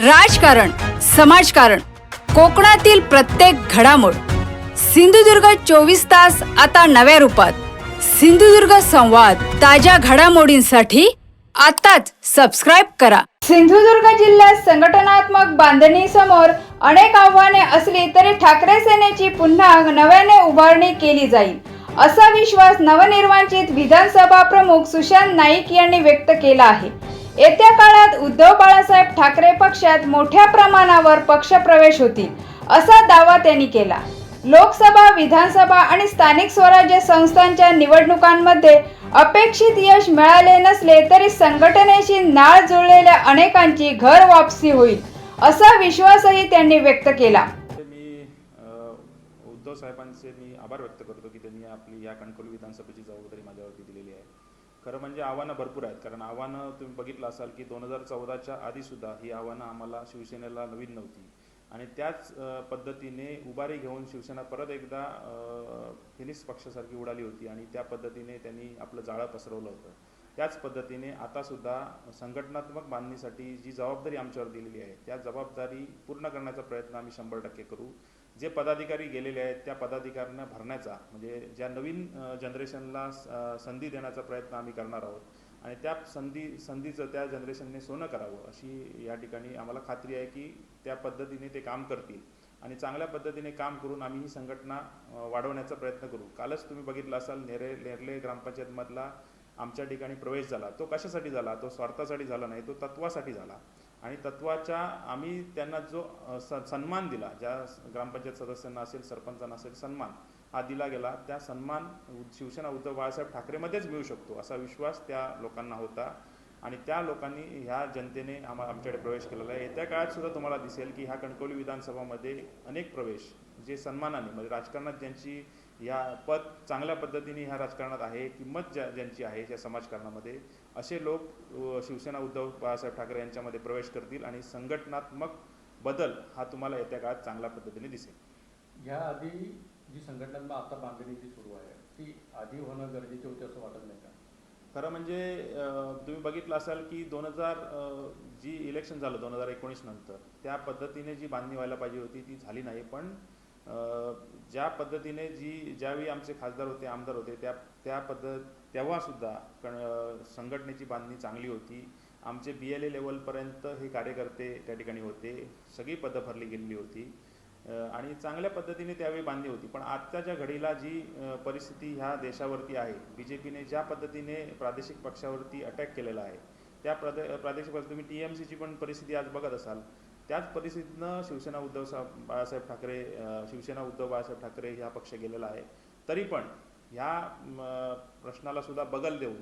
राजकारण, समाजकारण, कोकणातील प्रत्येक घडामोड. सिंधुदुर्ग 24 तास आता नव्या रूपात. सिंधुदुर्ग संवाद, ताज्या घडामोडींसाठी आताच सबस्क्राइब करा. सिंधुदुर्ग जिल्ह्यात संघटनात्मक बांधणी समोर अनेक आव्हाने असली तरी ठाकरे सेनेची पुन्हा नव्याने उभारणी केली जाईल, असा विश्वास नवनिर्वाचित विधानसभा प्रमुख सुशांत नाईक यांनी व्यक्त केला आहे. येत्या काळात उद्धव बाळासाहेब ठाकरे पक्षात मोठ्या प्रमाणावर पक्षप्रवेश होतील, असा दावा त्यांनी केला. लोकसभा, विधानसभा आणि स्थानिक स्वराज्य संस्थांच्या निवडणुकांमध्ये अपेक्षित यश मिळाले नसले तरी संघटनेशी नाळ जुळलेल्या अनेकांची घर वापसी होईल, असा विश्वासही त्यांनी व्यक्त केला. मी उद्धव साहेबांचे आभार व्यक्त करतो की त्यांनी आपली या कणकवली विधानसभेची जबाबदारी माझ्यावरती दिलेली आहे. खरं म्हणजे आव्हानं भरपूर आहेत, कारण आव्हानं तुम्ही बघितलं असाल की 2014च्या आधीसुद्धा ही आव्हानं आम्हाला शिवसेनेला नवीन नव्हती आणि त्याच पद्धतीने उभारी घेऊन शिवसेना परत एकदा फिनिक्स पक्षासारखी उडाली होती आणि त्या पद्धतीने त्यांनी आपलं जाळं पसरवलं होतं. त्याच पद्धतीने आतासुद्धा संघटनात्मक बांधणीसाठी जी जबाबदारी आमच्यावर दिलेली आहे त्या जबाबदारी पूर्ण करण्याचा प्रयत्न आम्ही 100% करू. जे पदाधिकारी गेलेले आहेत त्या पदाधिकाऱ्यांना भरण्याचा, म्हणजे ज्या नवीन जनरेशनला संधी देण्याचा प्रयत्न आम्ही करणार आहोत आणि त्या संधीचं त्या जनरेशनने सोनं करावं अशी या ठिकाणी आम्हाला खात्री आहे की त्या पद्धतीने ते काम करतील आणि चांगल्या पद्धतीने काम करून आम्ही ही संघटना वाढवण्याचा प्रयत्न करू. कालच तुम्ही बघितलं असाल नेरले ग्रामपंचायतमधला आमच्या ठिकाणी प्रवेश झाला. तो कशासाठी झाला? तो स्वार्थासाठी झाला नाही, तो तत्वासाठी झाला आणि तत्वाच्या आम्ही त्यांना जो सन्मान दिला, ज्या ग्रामपंचायत सदस्यांना असेल, सरपंचांना असेल, सन्मान हा दिला गेला. त्या सन्मान शिवसेना उद्धव बाळासाहेब ठाकरेमध्येच मिळू शकतो असा विश्वास त्या लोकांना होता आणि त्या लोकांनी ह्या जनतेने आमच्याकडे प्रवेश केलेला आहे. येत्या काळात सुद्धा तुम्हाला दिसेल की ह्या कणकवली विधानसभामध्ये अनेक प्रवेश जे सन्मानाने, म्हणजे राजकारणात ज्यांची या पद चांगल्या पद्धतीने ह्या राजकारणात आहे, किंमत ज्यांची आहे या समाजकारणामध्ये, असे लोक शिवसेना उद्धव बाळासाहेब ठाकरे यांच्यामध्ये प्रवेश करतील आणि संघटनात्मक बदल हा तुम्हाला येत्या काळात चांगल्या पद्धतीने दिसेल. याआधी जी संघटनात्मक आता बांधणी जी सुरू आहे ती आधी होणं गरजेचे होते असं वाटत नाही का? खरं म्हणजे तुम्ही बघितलं असाल की 2000 जी इलेक्शन झालं 2019 नंतर, त्या पद्धतीने जी बांधणी व्हायला पाहिजे होती ती झाली नाही. पण ज्या पद्धतीने ज्यावेळी आमचे खासदार होते, आमदार होते, तेव्हासुद्धा संघटनेची बांधणी चांगली होती. आमचे BLA लेवलपर्यंत हे कार्यकर्ते त्या ठिकाणी होते, सगळी पदं भरली गेलेली होती आणि चांगल्या पद्धतीने त्यावेळी बांधली होती. पण आत्ताच्या घडीला जी परिस्थिती ह्या देशावरती आहे, BJPने ज्या पद्धतीने प्रादेशिक पक्षावरती अटॅक केलेला आहे, त्या प्रादेशिक पक्ष, तुम्ही TMCची पण परिस्थिती आज बघत असाल, त्याच परिस्थितीनं शिवसेना उद्धव बाळासाहेब ठाकरे ह्या पक्ष गेलेला आहे. तरी पण ह्या प्रश्नाला सुद्धा बगल देऊन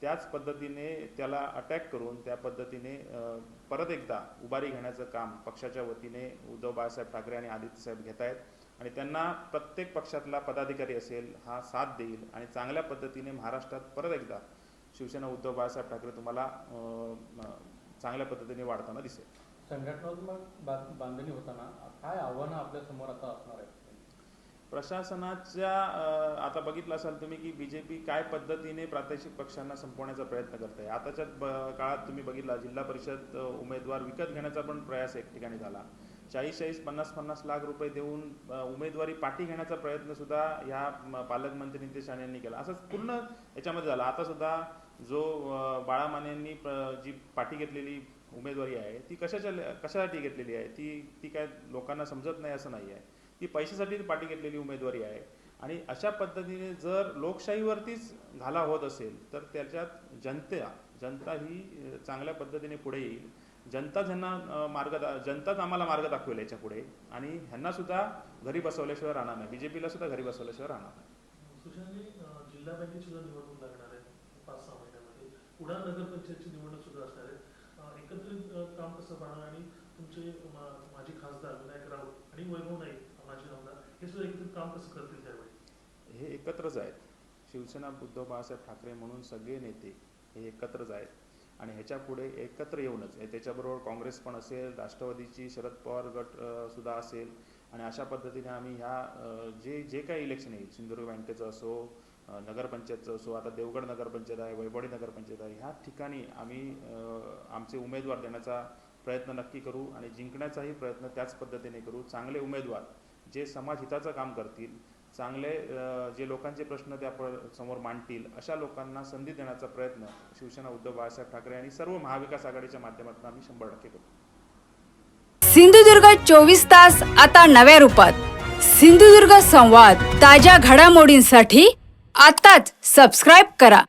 त्याच पद्धतीने त्याला अटॅक करून त्या पद्धतीने परत एकदा उभारी घेण्याचं काम पक्षाच्या वतीने उद्धव बाळासाहेब ठाकरे आणि आदित्य साहेब घेत आहेत आणि त्यांना प्रत्येक पक्षातला पदाधिकारी असेल हा साथ देईल आणि चांगल्या पद्धतीने महाराष्ट्रात परत एकदा शिवसेना उद्धव बाळासाहेब ठाकरे तुम्हाला चांगल्या पद्धतीने वाढताना दिसेल. संघटनात्मक बांधणी होताना काय आव्हानं आपल्या समोर आता असणार आहेत? प्रशासनाच्या आता बघितलं असाल तुम्ही की BJP काय पद्धतीने प्रादेशिक पक्षांना संपवण्याचा प्रयत्न करत आहे. आताच्या काळात तुम्ही बघितला जिल्हा परिषद उमेदवार विकत घेण्याचा पण प्रयास एक ठिकाणी झाला. 40-40, 50-50 लाख रुपये देऊन उमेदवारी पाठी घेण्याचा प्रयत्न सुद्धा ह्या पालकमंत्री नितेश राणे यांनी केला. असंच पूर्ण याच्यामध्ये झालं. आता सुद्धा जो बाळा माने यांनी जी पाठी घेतलेली उमेदवारी आहे ती कशासाठी घेतलेली आहे, ती काय लोकांना समजत नाही असं नाही आहे. ती पैशासाठी पाठी घेतलेली उमेदवारी आहे आणि अशा पद्धतीने जर लोकशाहीवरतीच घाला होत असेल तर त्याच्यात जनता ही चांगल्या पद्धतीने पुढे येईल. जनताच आम्हाला मार्ग दाखवेल याच्या पुढे आणि ह्यांना सुद्धा घरी बसवल्याशिवाय राहणार नाही. BJPला सुद्धा घरी बसवल्याशिवाय राहणार नाही. जिल्हा बँकेची सुद्धा निवडणूक लागणार आहे 5-6 महिन्यामध्ये. उडान नगरपंचायतची निवडणूक सुद्धा असणार आहे. एकत्रित काम कसं पाहणार आणि तुमचे माजी खासदार विनायक राऊत आणि वैभव नाईक माजी आमदार हे सुद्धा एकत्रित काम कसं करतील त्यावेळी? हे एकत्रच आहेत. शिवसेना उद्धव बाळासाहेब ठाकरे म्हणून सगळे नेते हे एकत्रच आहेत आणि ह्याच्या पुढे एकत्र येऊनच, त्याच्याबरोबर काँग्रेस पण असेल, राष्ट्रवादीची शरद पवार गट सुद्धा असेल आणि अशा पद्धतीने आम्ही ह्या जे काही इलेक्शन येईल, सिंधुदुर्ग बँकेचं असो, नगरपंचायतचं असो, आता देवगड नगरपंचायत आहे, वैभवडी नगरपंचायत आहे, ह्या ठिकाणी आम्ही आमचे उमेदवार देण्याचा प्रयत्न नक्की करू आणि जिंकण्याचाही प्रयत्न त्याच पद्धतीने करू. चांगले उमेदवार जे समाज हिताचं काम करतील, चांगले जे लोकांचे प्रश्न त्या समोर मांडतील, अशा लोकांना संधी देण्याचा प्रयत्न शिवसेना उद्धव बाळासाहेब ठाकरे आणि सर्व महाविकास आघाडीच्या माध्यमातून आम्ही 100% करू. सिंधुदुर्ग 24 तास आता नव्या रूपात. सिंधुदुर्ग संवाद ताज्या घडामोडींसाठी आताच सबस्क्राईब करा.